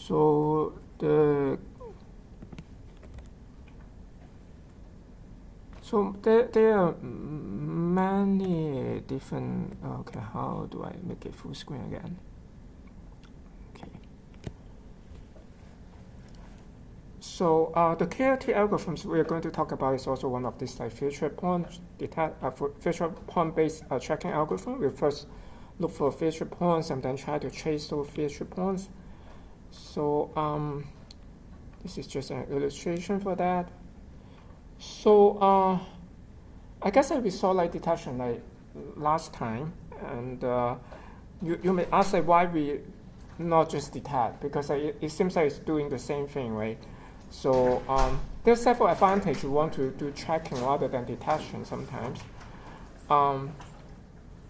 So there are many different. Okay, how do I make it full screen again? Okay. So the KLT algorithms we are going to talk about is also one of these like filter point based tracking algorithm. We first look for filter points and then try to trace those filter points. So this is just an illustration for that. So I guess we saw like detection like last time, and you may ask like why we not just detect, because it seems like it's doing the same thing, right? So there's several advantages. We want to do tracking rather than detection sometimes.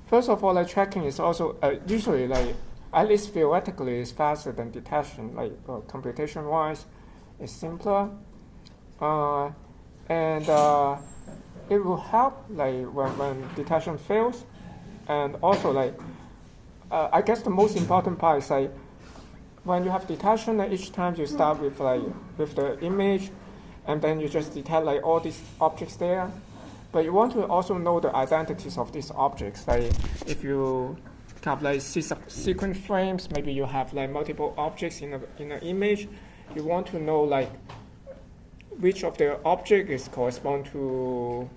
First of all, like tracking is also usually like at least theoretically is faster than detection. Like computation-wise, it's simpler, and it will help like when detection fails, and also like I guess the most important part is like when you have detection, like each time you start with the image, and then you just detect like all these objects there. But you want to also know the identities of these objects. Like if you have like sequence frames, maybe you have like multiple objects in an image. You want to know like which of the object is correspond to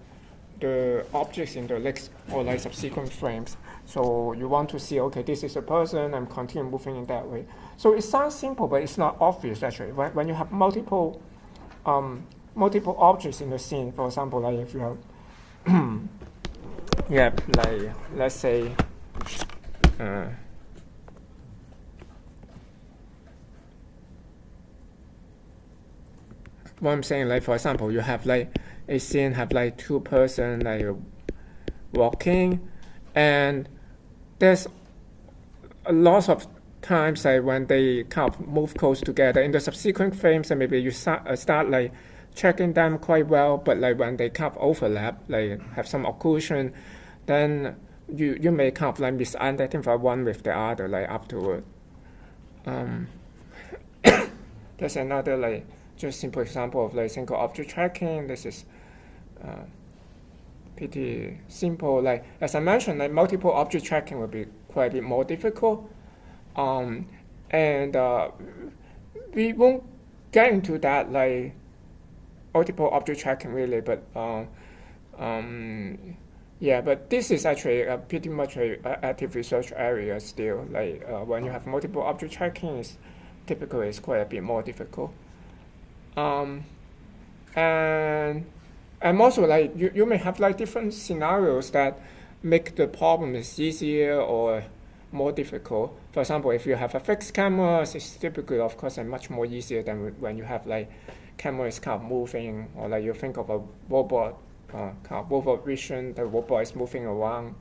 the objects in the next or like subsequent frames. So you want to see, okay, this is a person, and continue moving in that way. So it sounds simple, but it's not obvious actually. When you have multiple objects in the scene, for example, like if you have yeah, like let's say what I'm saying, like for example, you have like a scene have like two person like walking, and there's a lot of times like when they kind of move close together in the subsequent frames, and maybe you start like checking them quite well, but like when they kind of overlap, like have some occlusion, then you may kind of like misidentify one with the other like afterward. There's another like just simple example of like single object tracking. This is pretty simple. Like as I mentioned, like multiple object tracking will be quite a bit more difficult, and we won't get into that like multiple object tracking really, but yeah, but this is actually pretty much a active research area still. Like when you have multiple object tracking, is typically it's quite a bit more difficult. And also like you may have like different scenarios that make the problem is easier or more difficult. For example, if you have a fixed camera, it's typically of course much more easier than when you have like camera is kind of moving, or like you think of a robot, kind of robot vision, the robot is moving around,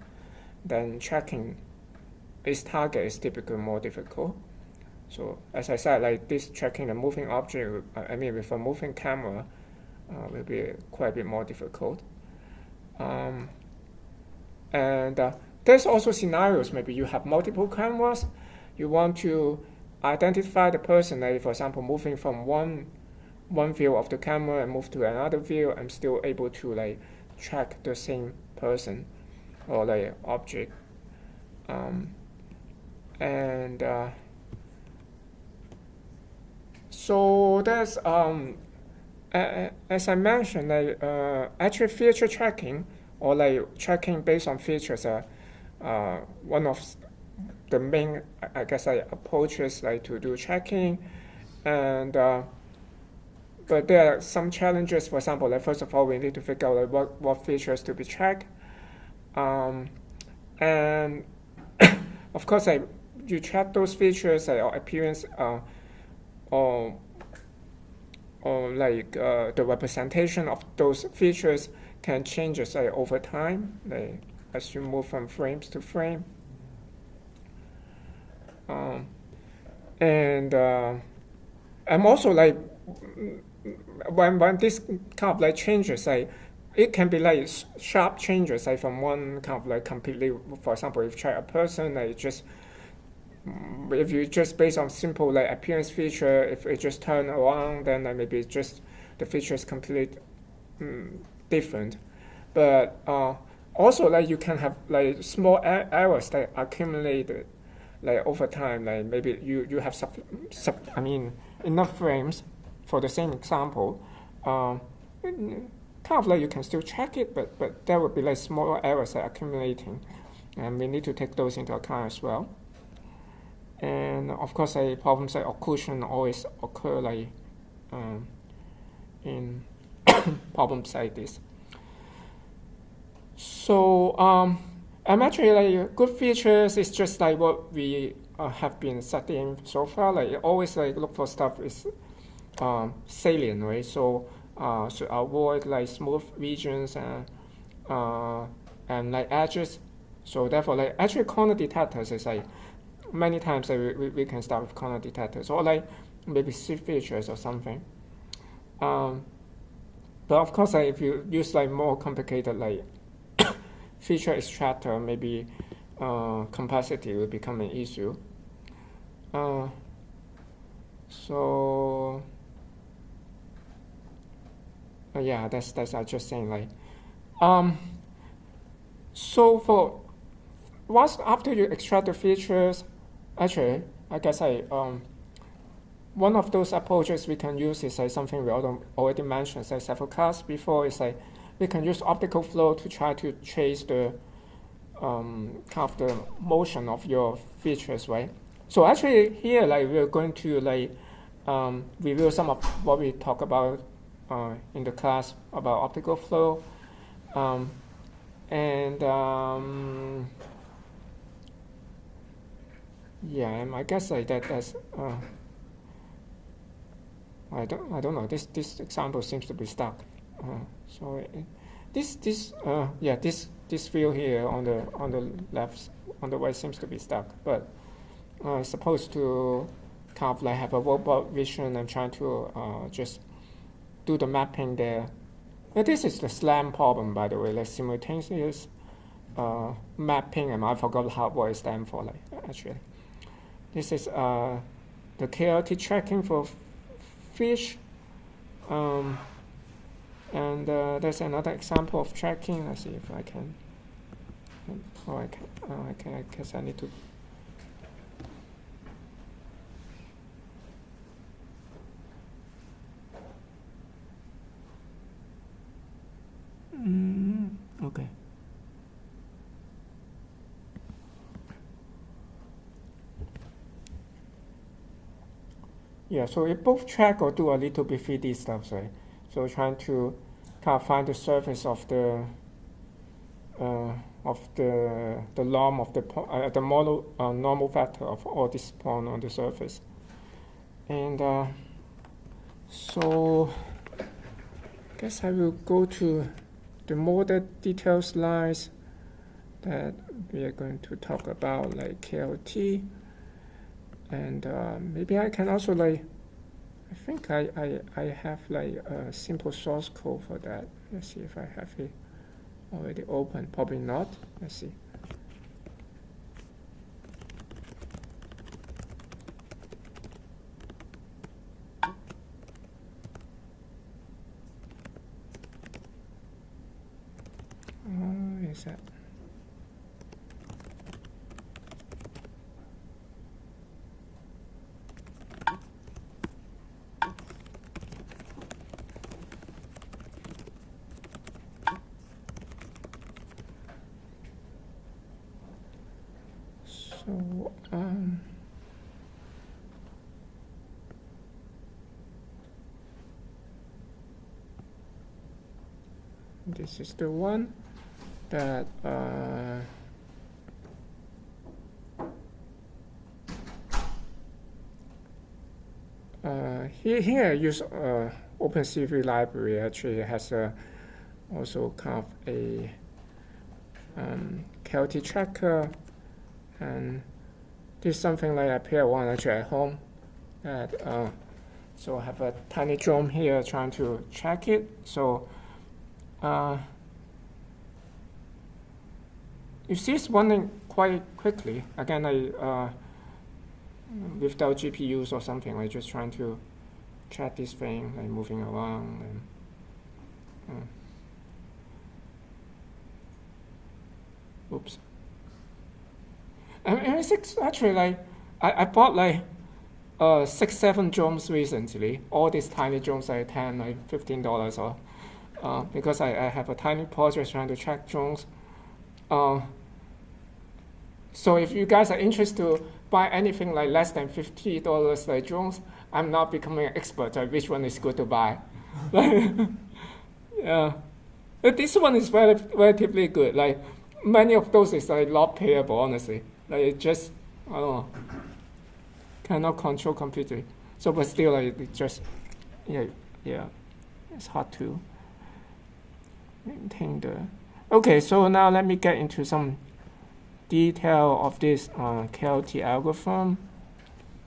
then tracking its target is typically more difficult. So as I said, like this tracking a moving object, with a moving camera, will be quite a bit more difficult. And there's also scenarios, maybe you have multiple cameras, you want to identify the person, like for example, moving from one view of the camera and move to another view, I'm still able to like track the same person or like object. So there's as I mentioned, like actually feature tracking or like tracking based on features are one of the main, I guess, approaches like to do tracking, and but there are some challenges. For example, like first of all, we need to figure out like what features to be tracked, and of course, like you track those features or appearance, or like the representation of those features can change over time, like as you move from frames to frame. And also like when this kind of like changes, like it can be like sharp changes, like from one kind of like completely. For example, if you try a person, like just if you just based on simple like appearance feature, if it just turn around, then maybe it's just the feature is completely different. But also like you can have like small errors that accumulate like over time. Like maybe you have enough frames for the same example. Kind of like you can still check it, but there will be like small errors that are accumulating, and we need to take those into account as well. And of course, problems like occlusion always occur like in problems like this. So I'm actually like good features is just like what we have been studying so far. Like always like look for stuff is salient, right? So should avoid like smooth regions and like edges. So therefore, like actually corner detectors is like many times like, we can start with corner detectors or like maybe C features or something. But of course, like if you use like more complicated like feature extractor, maybe complexity will become an issue. Yeah, that's I just saying like. So for once after you extract the features, actually, I guess one of those approaches we can use is like something we already mentioned like several classes before. Is like we can use optical flow to try to trace the kind of the motion of your features, right? So actually here like we're going to like review some of what we talked about in the class about optical flow, yeah, and I guess like that's I don't know. This example seems to be stuck. So this field here on the left on the right seems to be stuck, but it's supposed to kind of like have a robot vision and trying to just do the mapping there. Now this is the SLAM problem, by the way, like simultaneous mapping, and I forgot what it stands for. Like actually, this is the KLT tracking for fish, and there's another example of tracking. Let's see if I can. I guess I need to. Okay. Yeah, so it both track or do a little bit 3D stuff, right? So trying to kind of find the surface of the norm of the model normal vector of all this point on the surface, and so I guess I will go to the more detailed slides that we are going to talk about, like KLT, and maybe I can also like, I think I have like a simple source code for that. Let's see if I have it already open. Probably not. Let's see. Is that? So this is the one that here I use OpenCV library. Actually has also kind of a KLT tracker, and this is something like I pair one actually at home. That so I have a tiny drone here trying to track it. So you see it's running quite quickly. Again, without GPUs or something, like just trying to track this thing, like moving around. And, oops. And it's actually like, I bought like 6-7 drones recently. All these tiny drones are $10, $15 or because I have a tiny project trying to track drones. So if you guys are interested to buy anything like less than $50 like drones, I'm not becoming an expert on which one is good to buy. Yeah, but this one is relatively good. Like many of those is like not payable, honestly. Like it just, I don't know, cannot control completely. So, but still, like it just, yeah, it's hard to maintain the. Okay, so now let me get into some detail of this KLT algorithm.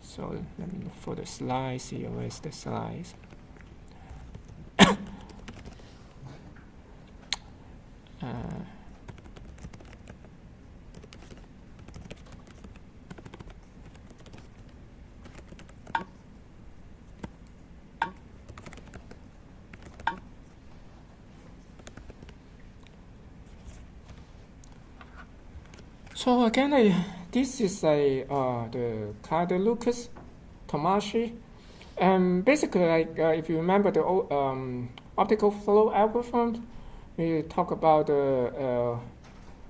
So let me look for the slides here. Where's the slides? So again, this is the Kanade Lucas Tomashi, and basically, if you remember the optical flow algorithm, we talk about the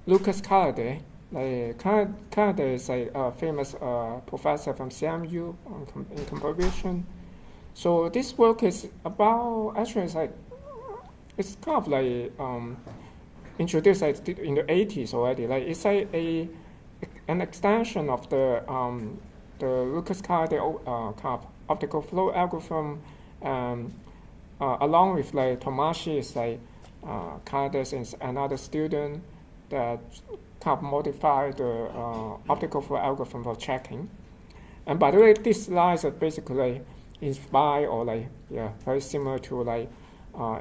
Lucas-Kanade. Like Kanade is a famous professor from CMU in composition. So this work is about actually it's kind of like introduced in the 80s already. Like it's an extension of the Lucas-Kanade kind of optical flow algorithm, along with like Tomashi is like Kanade is another student that kind of modified the optical flow algorithm for tracking. And by the way, these slides are basically inspired or very similar to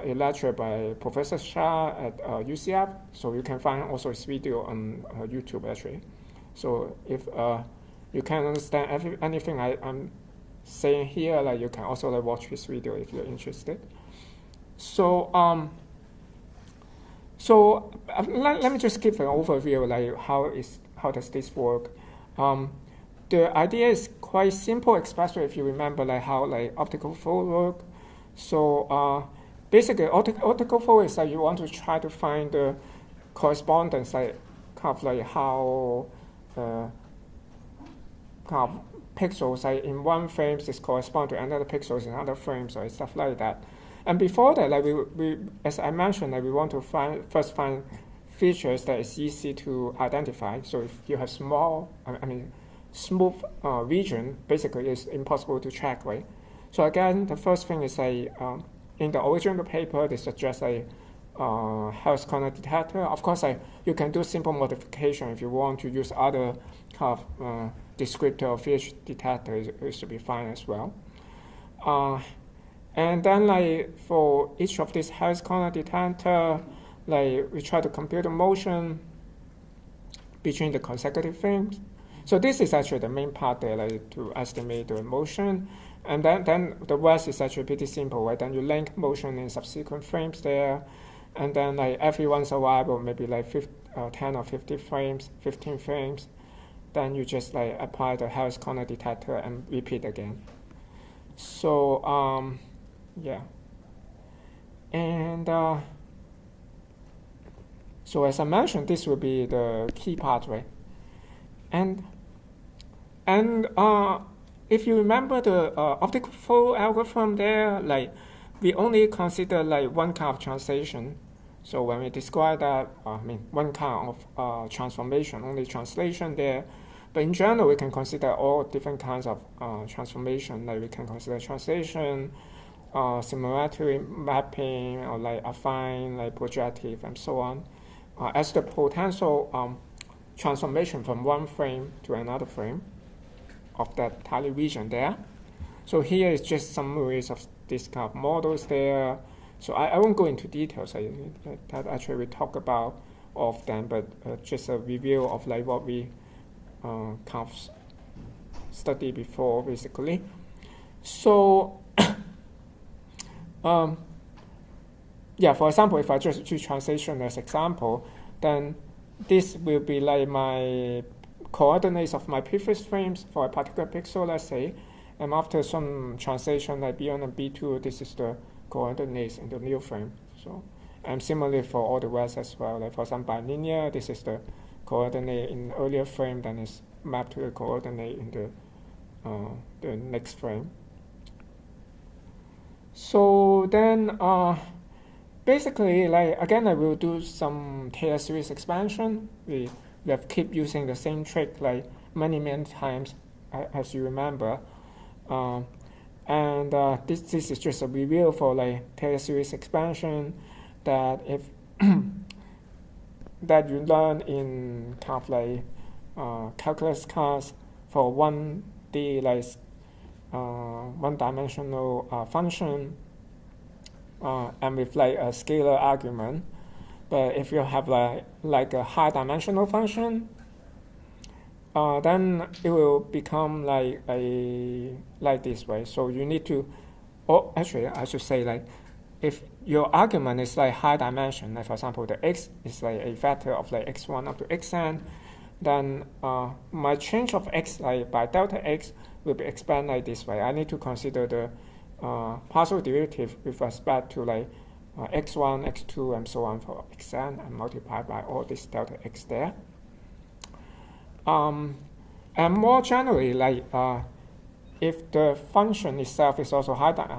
Iterative by Professor Shah at UCF. So you can find also his video on YouTube actually. So if you can understand anything I'm saying here, you can also watch his video if you're interested. So let me just give an overview how does this work. The idea is quite simple, especially if you remember how optical flow work. So basically, optical flow is you want to try to find the correspondence, how pixels in one frame is correspond to another pixels in other frames or stuff like that. And before that, we as I mentioned, we want to first find features that is easy to identify. So if you have smooth region, basically it's impossible to track, right? So again, the first thing is in the original paper, they suggest Harris corner detector. Of course, you can do simple modification if you want to use other kind of descriptor or feature detector. It should be fine as well. And then for each of these Harris corner detector, we try to compute the motion between the consecutive frames. So this is actually the main part there, to estimate the motion. And then the rest is actually pretty simple, right? Then you link motion in subsequent frames there. And then every once in a while, or maybe 10 or 15 frames, then you just apply the Harris corner detector and repeat again. So yeah. And so as I mentioned, this will be the key part, right? And if you remember the optical flow algorithm there, we only consider one kind of translation. So when we describe that, one kind of transformation, only translation there. But in general, we can consider all different kinds of transformation. We can consider translation, similarity mapping, or affine, projective, and so on, as the potential transformation from one frame to another frame of that tiny region there. So here is just summaries of this kind of models there. So I won't go into details. That actually we talk about all of them, but just a review of what we kind of studied before, basically. So, yeah, for example, if I just choose translation as example, then this will be like my coordinates of my previous frames for a particular pixel, let's say. And after some translation like B1 and B2, this is the coordinates in the new frame. So, and similarly for all the rest as well. Like for example, bilinear, this is the coordinate in earlier frame, then it's mapped to the coordinate in the next frame. So then, basically, like again, I will do some Taylor series expansion. We have keep using the same trick like many times, as you remember. And this is just a review for like Taylor series expansion that if that you learn in kind of like calculus class for 1D like one-dimensional function and with like a scalar argument. But if you have like a high-dimensional function, then it will become like this way. So you need to, or actually I should say like, if your argument is like high dimension, like for example the x is like a vector of like x1 up to xn, then my change of x like by delta x will be expanded like this way. I need to consider the partial derivative with respect to like x1, x2, and so on for xn, and multiply by all this delta x there. And more generally, like if the function itself is also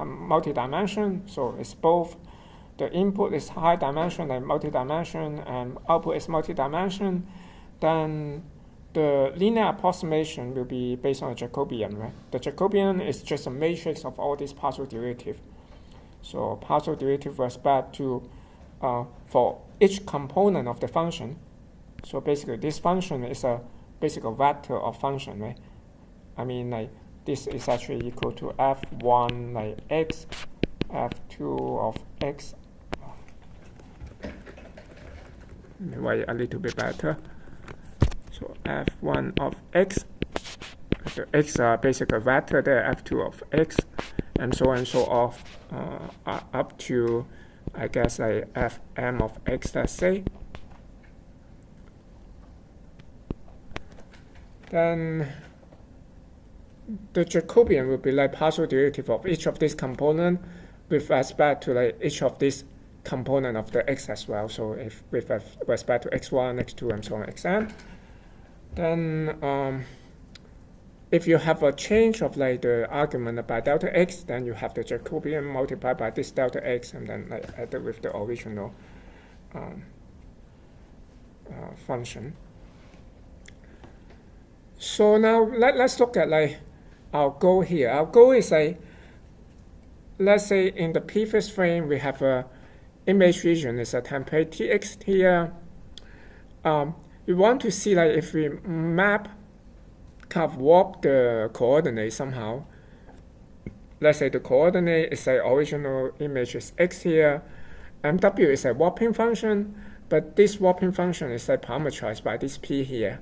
multi-dimension, so it's both the input is high dimension and multi-dimension, and output is multi-dimension, then the linear approximation will be based on a Jacobian, right? The Jacobian is just a matrix of all these partial derivatives. So partial derivative with respect to for each component of the function. So basically, this function is a basic vector of function, right? I mean, like this is actually equal to f1 like x, f2 of x. Let me write a little bit better. So f1 of x, the x are basically a vector there, f2 of x, and so on and so off, up to, I guess, like fm of x, let's say. Then the Jacobian will be like partial derivative of each of these components with respect to like each of these component of the x as well. So if with respect to x1, x2, and so on, xn. Then if you have a change of like the argument by delta x, then you have the Jacobian multiplied by this delta x, and then like added with the original function. So now let's look at like our goal here. Our goal is like, let's say in the previous frame we have a image region is a template tx here. We want to see like if we map, kind of warp the coordinate somehow. Let's say the coordinate is like original image is x here, and w is a warping function, but this warping function is like parameterized by this p here.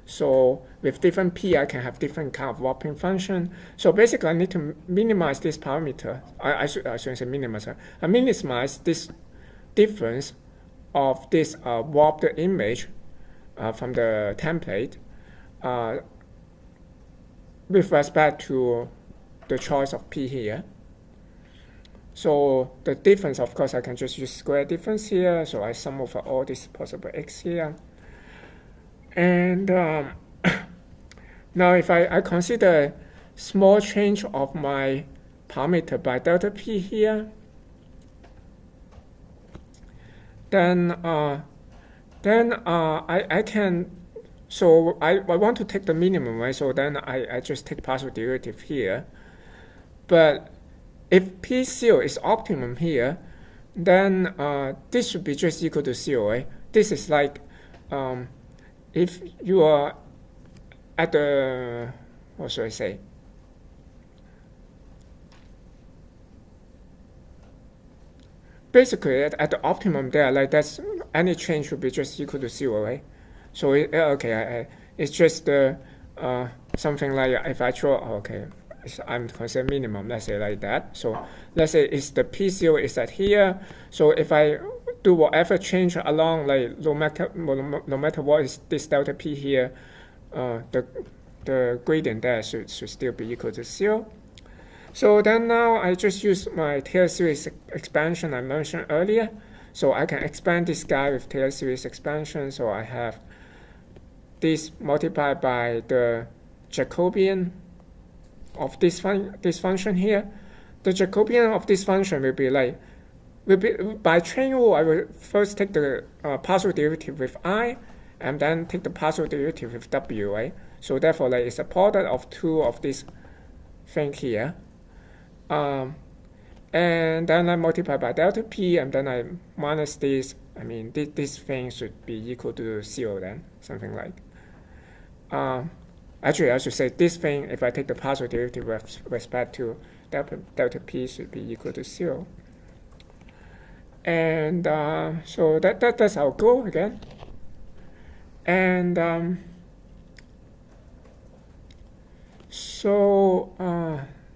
So with different p, I can have different kind of warping function. So basically, I need to minimize this parameter. I shouldn't say minimize. I minimize this difference of this warped image from the template with respect to the choice of p here. So the difference, of course, I can just use square difference here. So I sum over all these possible x here. And now if I consider small change of my parameter by delta p here, then I can, so I want to take the minimum, right? So then I just take partial derivative here. But if p0 is optimum here, then this should be just equal to 0, right? This is like if you are at the, what should I say? Basically, at the optimum there, like that's any change should be just equal to 0, right? So okay, it's just the something like if I draw, okay, I'm consider minimum, let's say like that. So let's say it's the P0 is at here. So if I do whatever change along, like no matter what is this delta P here, the gradient there should still be equal to 0. So then now I just use my Taylor series expansion I mentioned earlier. So I can expand this guy with Taylor series expansion. So I have this multiplied by the Jacobian of this function here. The Jacobian of this function will be by chain rule. I will first take the partial derivative with I, and then take the partial derivative with W, right? So therefore, it's a product of two of this thing here. And then I multiply by delta P, and then I minus this. I mean, this thing should be equal to 0 then, something like. Actually, I should say this thing, if I take the partial derivative with respect to delta P, should be equal to 0. And so that's our goal again. And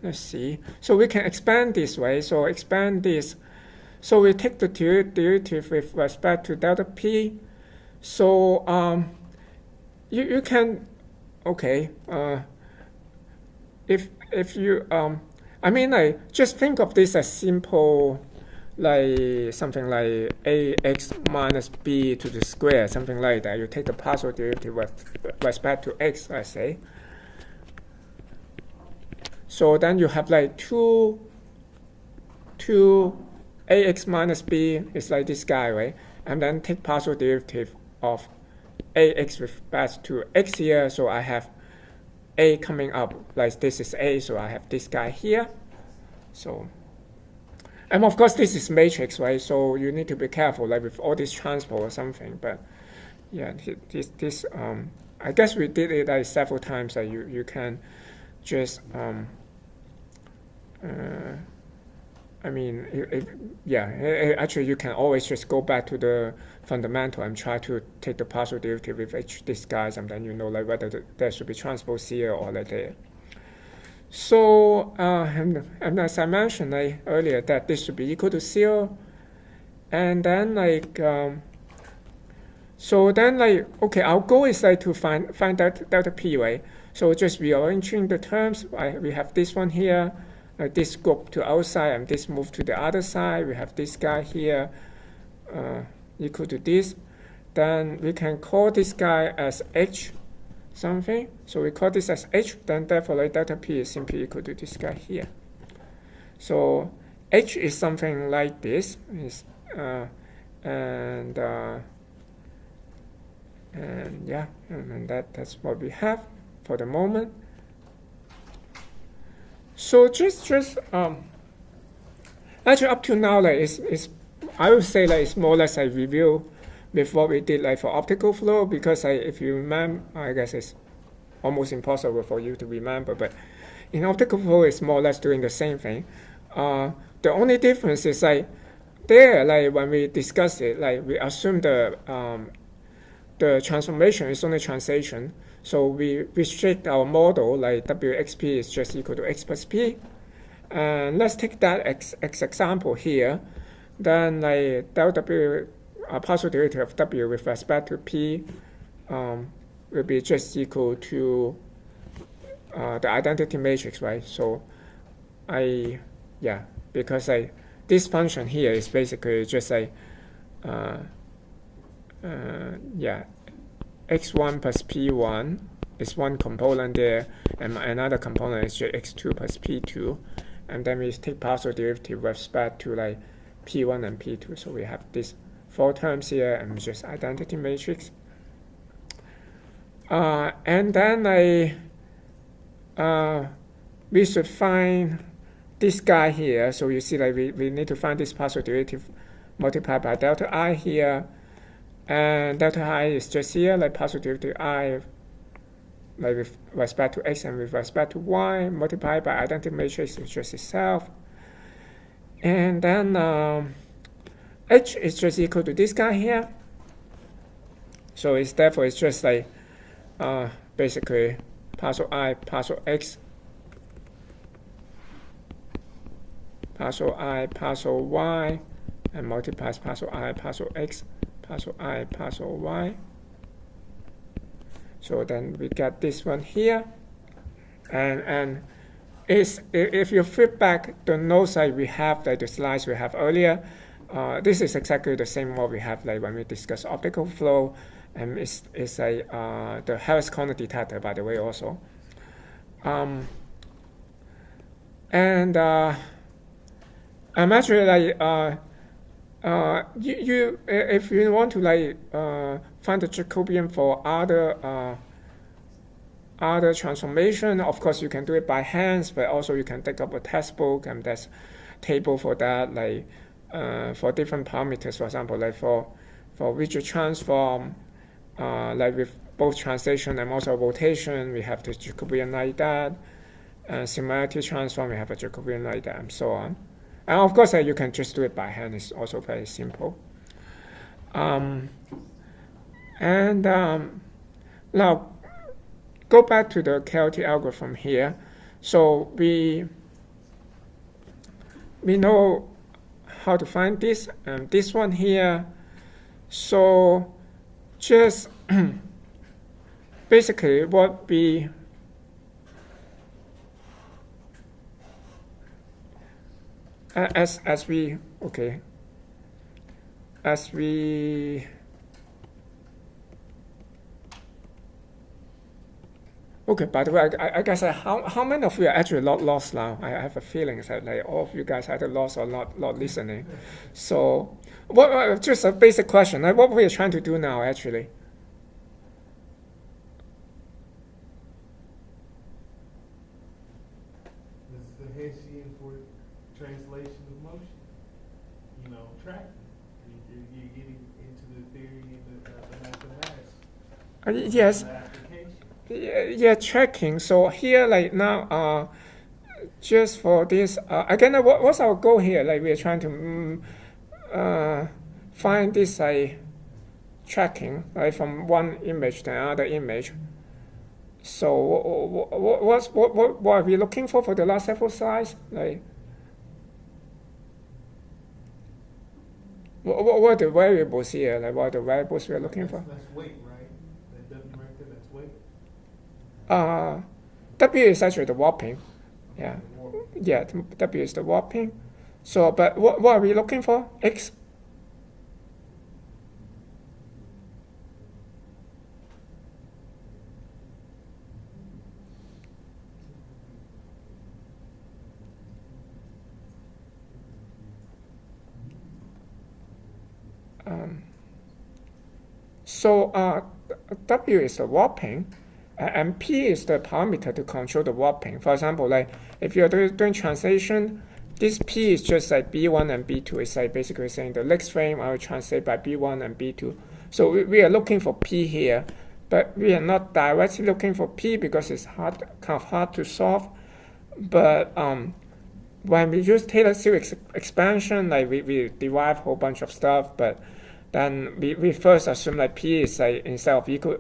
let's see. So we can expand this way. So expand this. So we take the derivative with respect to delta P. So you can, okay. If you I mean, just think of this as simple, something like ax minus b to the square, something like that. You take the partial derivative with respect to x, I say. So then you have two ax minus b is like this guy, right? And then take partial derivative of ax with respect to x here. So I have a coming up, like this is a, so I have this guy here. So, and of course this is matrix, right? So you need to be careful, with all this transpose or something. But yeah, this I guess we did it several times. That you can just I mean, actually you can always just go back to the fundamental and try to take the partial derivative with these guys, and then you know whether there should be transpose here or there. So and as I mentioned earlier, that this should be equal to 0, and then so then okay, our goal is to find that delta P, right? So just rearranging the terms. We have this one here. This go to outside and this move to the other side. We have this guy here equal to this. Then we can call this guy as H something. So we call this as H. Then therefore delta P is simply equal to this guy here. So H is something like this. And yeah, and that's what we have for the moment. So just actually up to now, it's I would say it's more or less a review with what we did for optical flow, because if you remember, I guess it's almost impossible for you to remember, but in optical flow it's more or less doing the same thing. The only difference is there, when we discuss it, we assume the transformation is only translation. So we restrict our model, WXP is just equal to x plus p. And let's take that x example here. Then del W, partial derivative of W with respect to p will be just equal to the identity matrix, right? So because this function here is basically just x1 plus p1 is one component there, and another component is just x2 plus p2, and then we take partial derivative with respect to p1 and p2. So we have these 4 terms here, and just identity matrix. And then we should find this guy here. So you see, we need to find this partial derivative multiplied by delta I here. And delta I is just here, partial derivative I, with respect to x and with respect to y, multiplied by identity matrix is just itself. And then h is just equal to this guy here. So therefore it's just basically partial I, partial x, partial I, partial y, and multiplies partial I, partial x, partial I, partial y. So then we get this one here. And if you flip back the notes that we have, like the slides we have earlier, this is exactly the same what we have like when we discuss optical flow, and it's the Harris corner detector, by the way, also. I'm actually like if you want to like find the Jacobian for other transformation, of course you can do it by hands, but also you can take up a textbook, and there's table for that, like for different parameters. For example, like for visual transform, like with both translation and also rotation, we have the Jacobian like that. Similarity transform, we have a Jacobian like that, and so on. And of course, you can just do it by hand. It's also very simple. Now, go back to the KLT algorithm here. So we know how to find this, and this one here. So just basically what we as we by the way, I guess how many of you are actually not lost now? I have a feeling that like all of you guys either lost or not listening. So what just a basic question, like what we are trying to do now actually? This is the Hessian for translation of motion. You know, tracking. You're getting into the theory and the mathematics. Yes. The application. Yeah, tracking. So here, like now, just for this, again, what's our goal here? Like we are trying to find this tracking, right, from one image to another image. So what are we looking for the last several slides? Like, what are the variables here? Like, what are the variables we are looking for? That's weight, right? That W right there, that's weight. W is actually the warping. Yeah. Yeah, W is the warping. So, but what are we looking for? X? W is the warping, and P is the parameter to control the warping. For example, like if you're doing translation, this P is just like B1 and B2. It's like basically saying the next frame I will translate by B1 and B2. So we are looking for P here, but we are not directly looking for P because it's kind of hard to solve. But when we use Taylor series expansion, like we derive a whole bunch of stuff, but then we first assume like P is like instead of equal,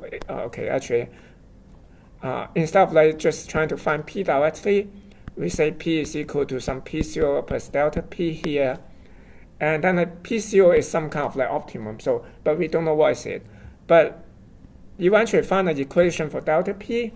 instead of like just trying to find P directly, we say P is equal to some P0 plus delta P here, and then like P0 is some kind of like optimum. So, but we don't know what is it. But eventually find an equation for delta P.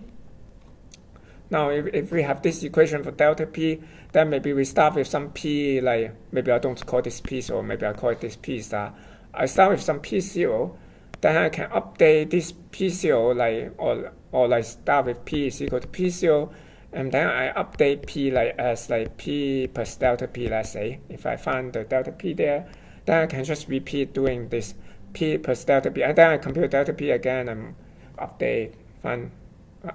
Now, if we have this equation for delta P, then maybe we start with some P, like maybe I don't call this P, so maybe I call it this P star. I start with some P0, then I can update this P0 like or like start with P is equal to P0, and then I update P like as like P plus delta P, let's say. If I find the delta P there, then I can just repeat doing this P plus delta P, and then I compute delta P again and update, find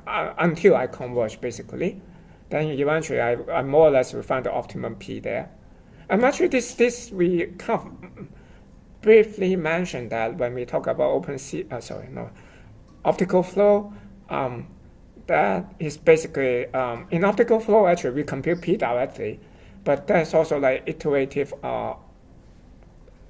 until I converge basically. Then eventually I more or less will find the optimum P there. And actually this we kind of briefly mentioned that when we talk about optical flow. That is basically in optical flow actually we compute P directly, but there's also like iterative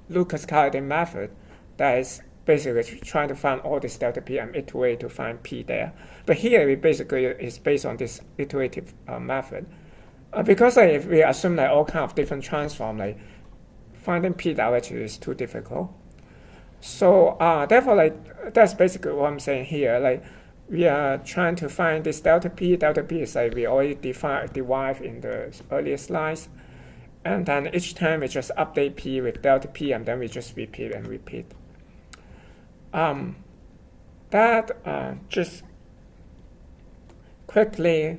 Lucas-Kanade method that is basically trying to find all this delta p and iterate to find p there. But here it basically is based on this iterative method. Because if we assume all kind of different transform, finding p directly is too difficult. So therefore, that's basically what I'm saying here. We are trying to find this delta p. Delta p is we already derived in the earlier slides. And then each time we just update p with delta p, and then we just repeat and repeat. Just quickly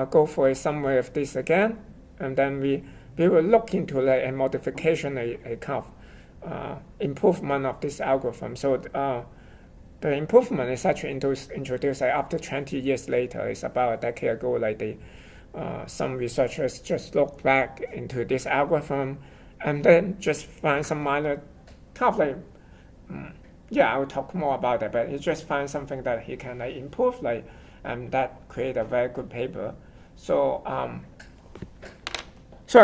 go for a summary of this again, and then we will look into a modification, a kind of improvement of this algorithm. So the improvement is actually introduced after 20 years later. It's about a decade ago. Some researchers just look back into this algorithm and then just find some minor kind of I will talk more about that, but he just find something that he can improve, and that create a very good paper. So I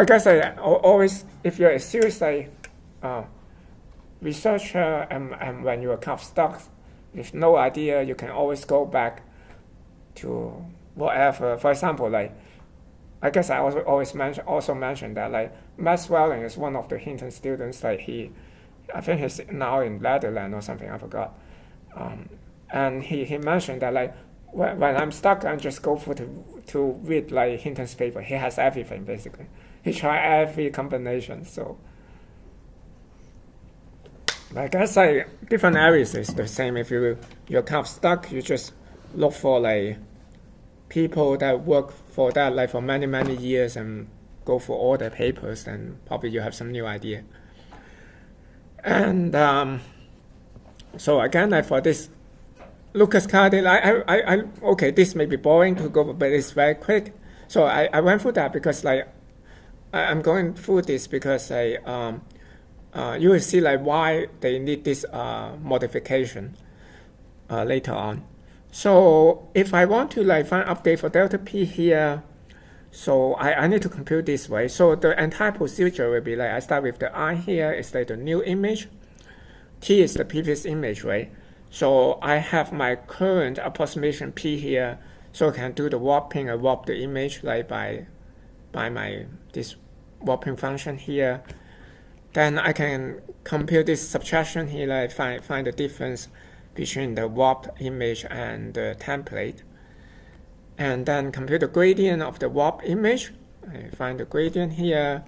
guess always, if you're a serious researcher and when you're kind of stuck with no idea, you can always go back to whatever. For example, I guess I also mentioned that Max Welling is one of the Hinton students. I think he's now in Netherlands or something, I forgot. And he mentioned that when I'm stuck, I just go to read Hinton's paper. He has everything basically. He tried every combination. So I guess different areas is the same. If you're kind of stuck, you just look for people that work for that for many years and go for all the papers, and probably you have some new idea. And so again, for this Lucas-Kanade, okay, this may be boring to go, but it's very quick. So I went through that because I'm going through this because you will see why they need this modification later on. So if I want to find update for delta p here, so I need to compute this way. So the entire procedure will be I start with the I here is the new image, t is the previous image, right? So I have my current approximation p here, so I can do the warping and warp the image by my this warping function here. Then I can compute this subtraction here, find the difference between the warped image and the template. And then compute the gradient of the warped image. I find the gradient here.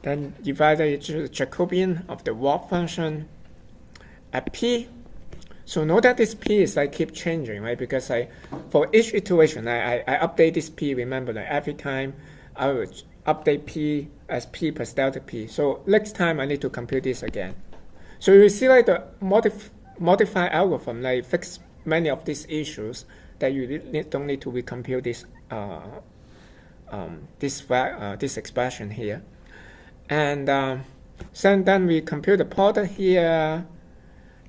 Then divide the Jacobian of the warp function at p. So note that this p is keep changing, right? Because for each iteration, I update this p. Remember, every time I will update p as p plus delta p. So next time I need to compute this again. So you see the modified algorithm fix many of these issues that you don't need to recompute this expression here. And then we compute the product here,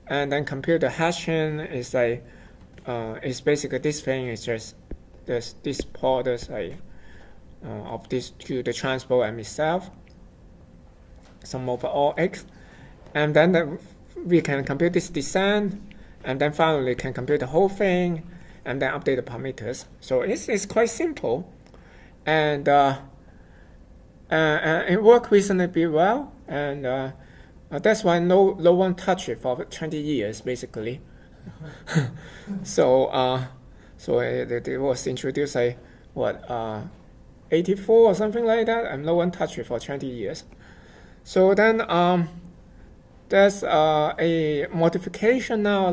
and then compute the hashing is is basically this thing is just this product of these two, the transpose and itself, sum over all x, and then we can compute this descent, and then finally can compute the whole thing, and then update the parameters. So it's quite simple, and it worked reasonably well, and that's why no one touched it for 20 years basically. So it was introduced 84 or something like that, and no one touched it for 20 years. So then there's a modification now,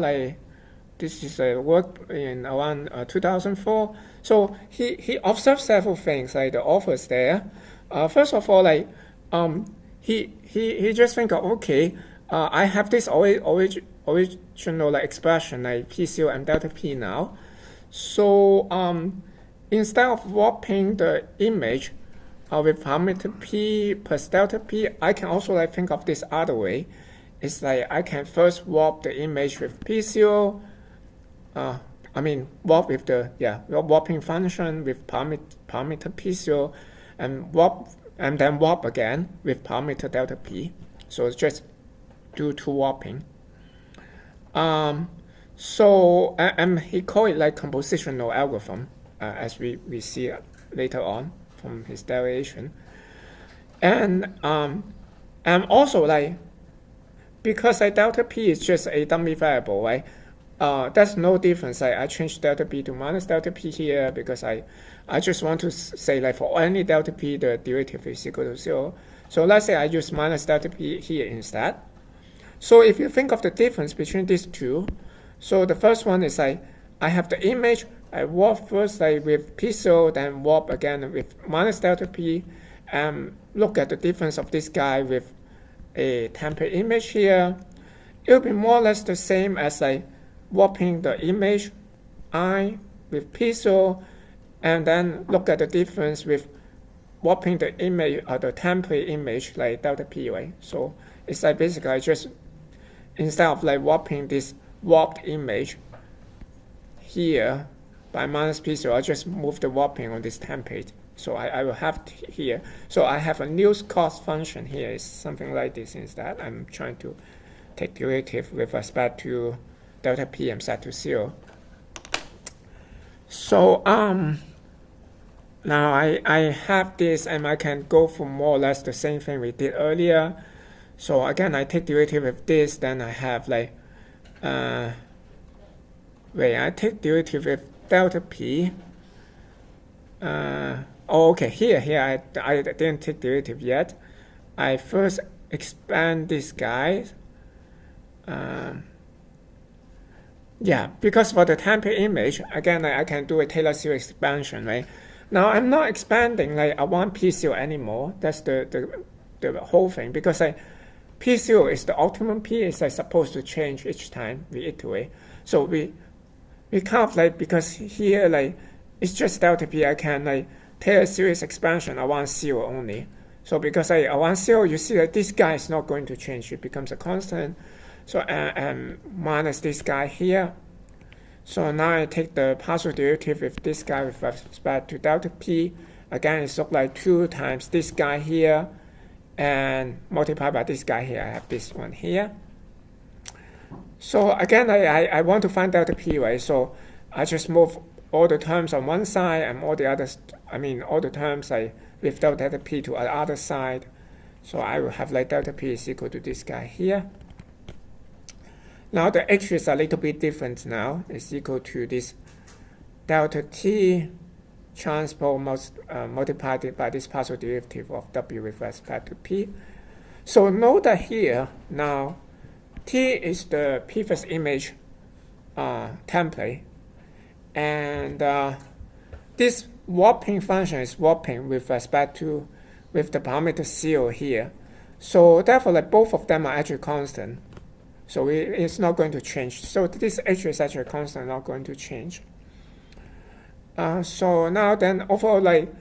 this is a work in around 2004. So he observed several things, the authors there. First of all, he just think okay, I have this original expression PCO and delta p now. So instead of warping the image with parameter p plus delta p, I can also think of this other way. It's I can first warp the image with PCO. Warp with the warping function with parameter PCO, and then warp again with parameter delta p. So it's just do two warping. So and he called it like compositional algorithm, as we see later on from his derivation. And also like, because delta p is just a dummy variable, right? There's no difference. I change delta p to minus delta p here because I just want to say like for any delta p the derivative is equal to 0. So let's say I use minus delta p here instead. So if you think of the difference between these two, so the first one is I have the image, I warp first like with p0, then warp again with minus delta p, and look at the difference of this guy with a template image here. It will be more or less the same as warping the image I with p0, and then look at the difference with warping the image or the template image like delta p, right? So it's like basically I just, instead of like warping this warped image here by minus p0, I just move the warping on this template. So I will have here. So I have a new cost function here. It's something like this instead. I'm trying to take derivative with respect to delta p and set to 0. So now I have this, and I can go for more or less the same thing we did earlier. So again, I take derivative with this, then I have like, I take derivative with delta p. Okay, here I didn't take derivative yet. I first expand this guy. Yeah, because for the template image, again, I can do a Taylor series expansion, right? Now I'm not expanding like I want p0 anymore. That's the whole thing, because p0 is the optimum p. Is supposed to change each time we iterate. So we kind of like, because here like it's just delta p, I can like Taylor series expansion. I want 0 only. So because I want 0, you see that this guy is not going to change. It becomes a constant. So and minus this guy here. So now I take the partial derivative with this guy with respect to delta p. Again, it's look like 2 times this guy here, and multiply by this guy here. I have this one here. So again, I want to find delta p, right? So I just move all the terms on one side and all the others, all the terms with delta p to the other side. So I will have like delta p is equal to this guy here. Now the h is a little bit different now. It's equal to this delta t transpose multiplied by this partial derivative of w with respect to p. So note that here now t is the previous image template, and this warping function is warping with respect to with the parameter 0 here. So therefore, like both of them are actually constant. So it's not going to change. So this h is actually constant, not going to change. So now then overall, like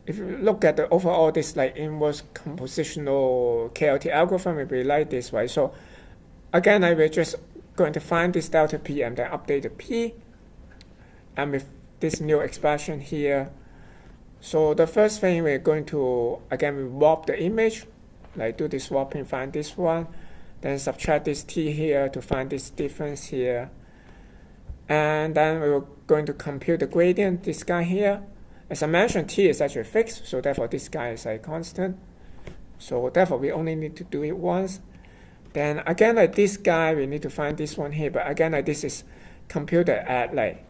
if you look at the overall this like inverse compositional KLT algorithm, it will be like this, right? So again, I will just going to find this delta p and then update the p, and with this new expression here. So the first thing we're going to, again, we warp the image, like do this warping, find this one, then subtract this t here to find this difference here. And then we're going to compute the gradient, this guy here. As I mentioned, t is actually fixed, so therefore this guy is a constant. So therefore we only need to do it once. Then again, like this guy, we need to find this one here. But again, like this is computed at like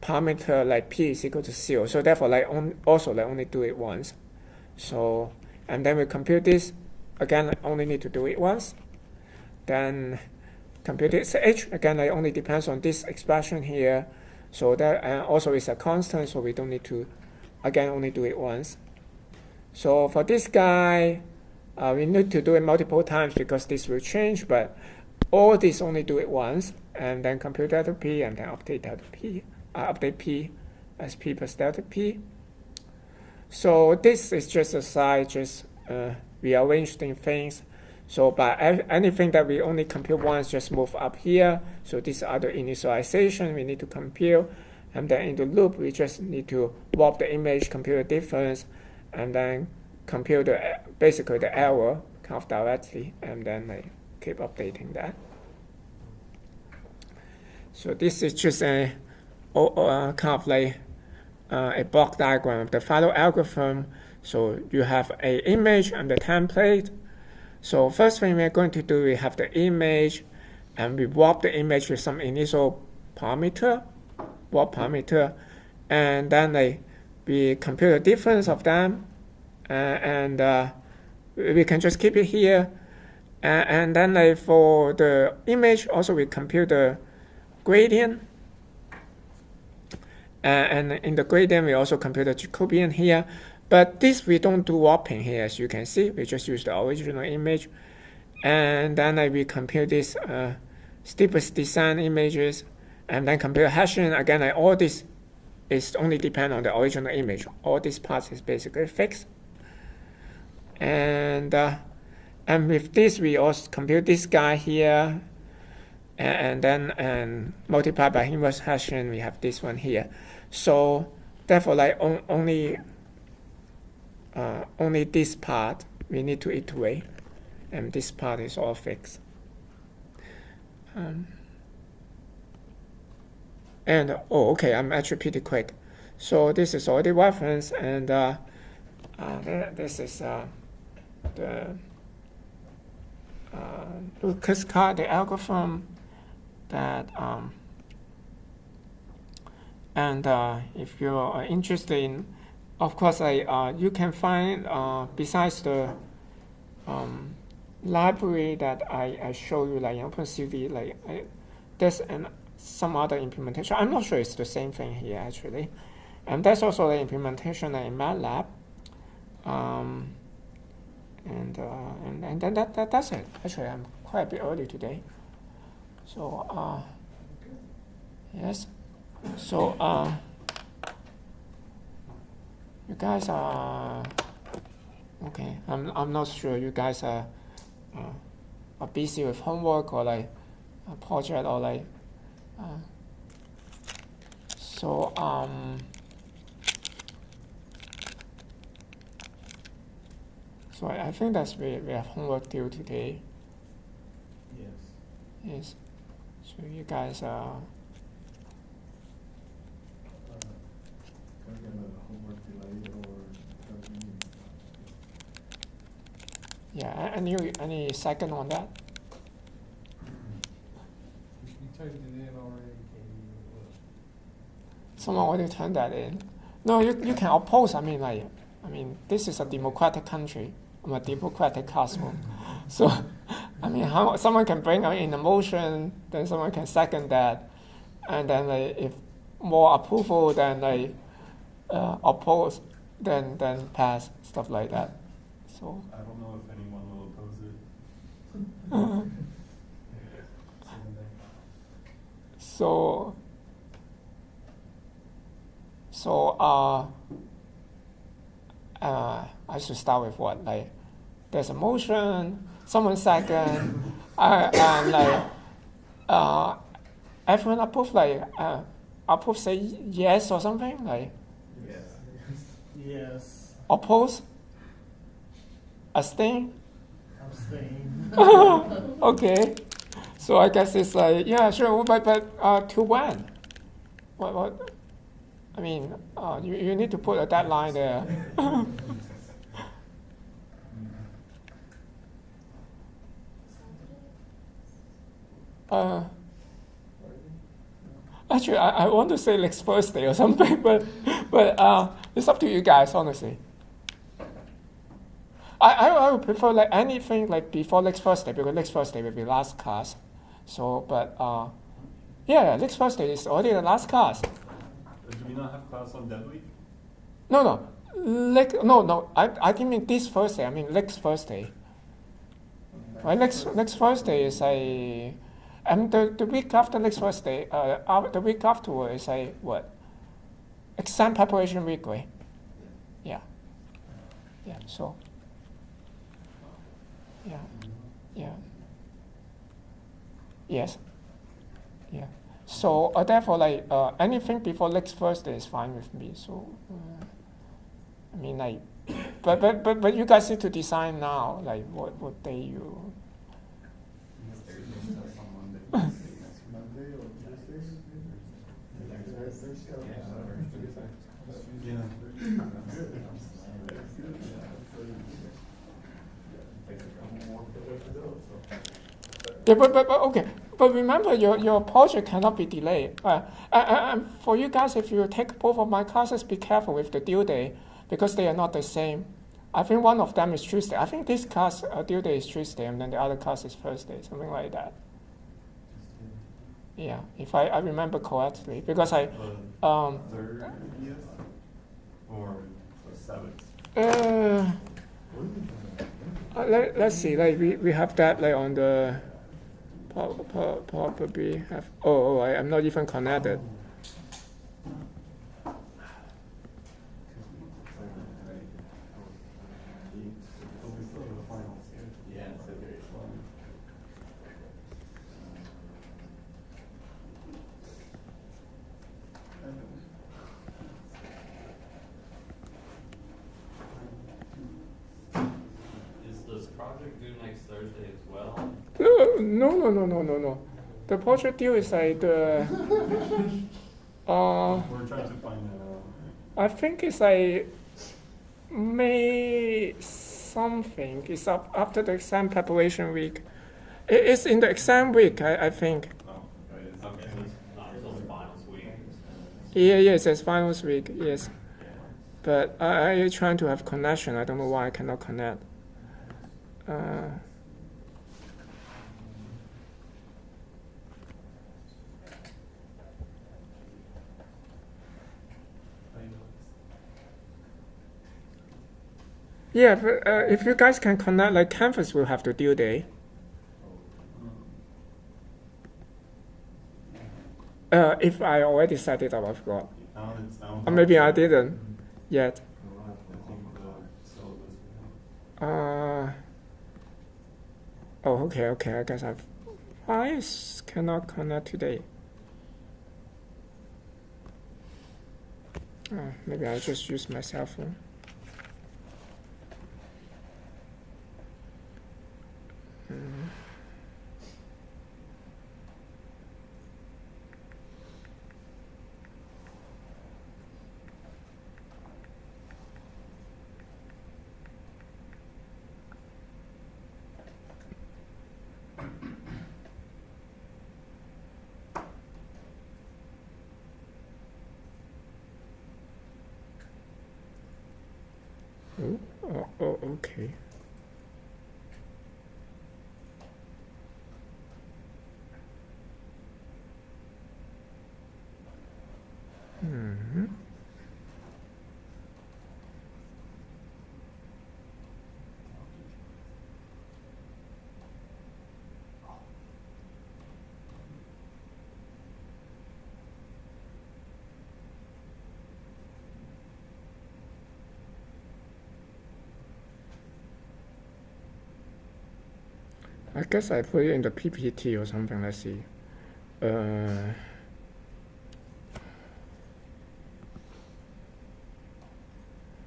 parameter like p is equal to 0. So therefore, like also like only do it once. So and then we compute this. Again, I only need to do it once. Then compute this h. Again, it only depends on this expression here. So that also is a constant, so we don't need to, again, only do it once. So for this guy, we need to do it multiple times because this will change, but all this only do it once, and then compute delta p, and then update delta p, update p as p plus delta p. So this is just a side, just rearranging things. So by anything that we only compute once, just move up here. So this other initialization we need to compute. And then in the loop, we just need to warp the image, compute the difference, and then compute basically the error kind of directly, and then keep updating that. So this is just a kind of like a block diagram of the final algorithm. So you have an image and the template. So first thing we're going to do, we have the image, and we warp the image with some initial parameter, warp parameter, and then we compute the difference of them, and we can just keep it here. And then for the image, also we compute the gradient. And in the gradient, we also compute the Jacobian here. But this we don't do warping here, as you can see. We just use the original image. And then we compute this steepest descent images, and then compute hashing. Again, all this is only depend on the original image. All these parts is basically fixed. And with this, we also compute this guy here, and then multiply by inverse hashing, we have this one here. So therefore, only this part we need to iterate, and this part is all fixed. Okay, I'm actually pretty quick. So this is already reference, and this is the Lucas-Kanade algorithm that if you are interested in, of course, you can find besides the library that I show you, like in OpenCV, there's some other implementation. I'm not sure it's the same thing here actually, and there's also the implementation in MATLAB, and then that's it. Actually, I'm quite a bit early today, so yes. So you guys are okay. I'm not sure you guys are busy with homework or a project or so I think that's we have homework due today. Yes. So you guys are. Can I get a homework delayed or Yeah, any second on that? You turned it in already, can you? Someone already turned that in. No, you can oppose. I mean, this is a democratic country. I'm a democratic classroom. So, I mean, someone can bring in a motion, then someone can second that, and then if more approval, then oppose, then pass, stuff like that. So. I don't know if anyone will oppose it. I should start with what? There's a motion, someone second, and everyone approve, approve say yes or something, Yes. Oppose, abstain. Okay, so I guess it's yeah, sure, but to when? What? I mean, you need to put a deadline there. Actually, I want to say next Thursday or something, but it's up to you guys, honestly. I would prefer anything before next Thursday, because next Thursday will be last class. So, but yeah, next Thursday is already the last class. Do we not have class on that week? No. No. I didn't mean this Thursday. I mean next Thursday. Right, next Thursday is and the week after next Thursday, the week afterward is what? Exam preparation week, right? Yeah. So. Yeah. Yes. Yeah. So therefore, anything before next Thursday is fine with me. So, I mean, but you guys need to decide now, what day you. Monday or Tuesday? Yeah, but okay. But remember, your project cannot be delayed. And for you guys, if you take both of my classes, be careful with the due date because they are not the same. I think one of them is Tuesday. I think this class due date is Tuesday, and then the other class is Thursday, something like that. Yeah, if I remember correctly, because I 30th or the 7th? Let's see. Like we have that like on the probably have. I'm not even connected. Yeah, so very slow. Is this project due next Thursday as well? No. The project due is like the. We're trying to find that out. I think it's like May something. It's up after the exam preparation week. It's in the exam week, I think. Oh, right, it's Okay, so it's not until the finals week. Yes, it's finals week. Yes, but I trying to have connection. I don't know why I cannot connect. Yeah, but if you guys can connect, like Canvas will have the due date. If I already set it up, I forgot. Or maybe I didn't yet. Okay. I guess I cannot connect today. Maybe I just use my cell phone. Okay. I guess I put it in the PPT or something. Let's see.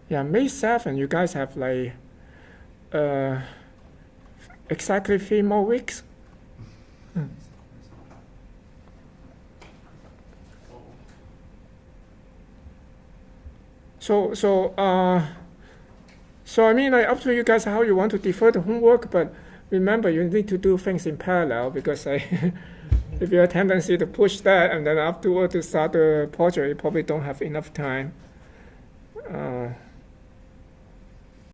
Yeah, May 7th, you guys have like exactly 3 more weeks. So I mean, like, up to you guys how you want to defer the homework, but remember you need to do things in parallel because if you have a tendency to push that and then afterward to start the project, you probably don't have enough time.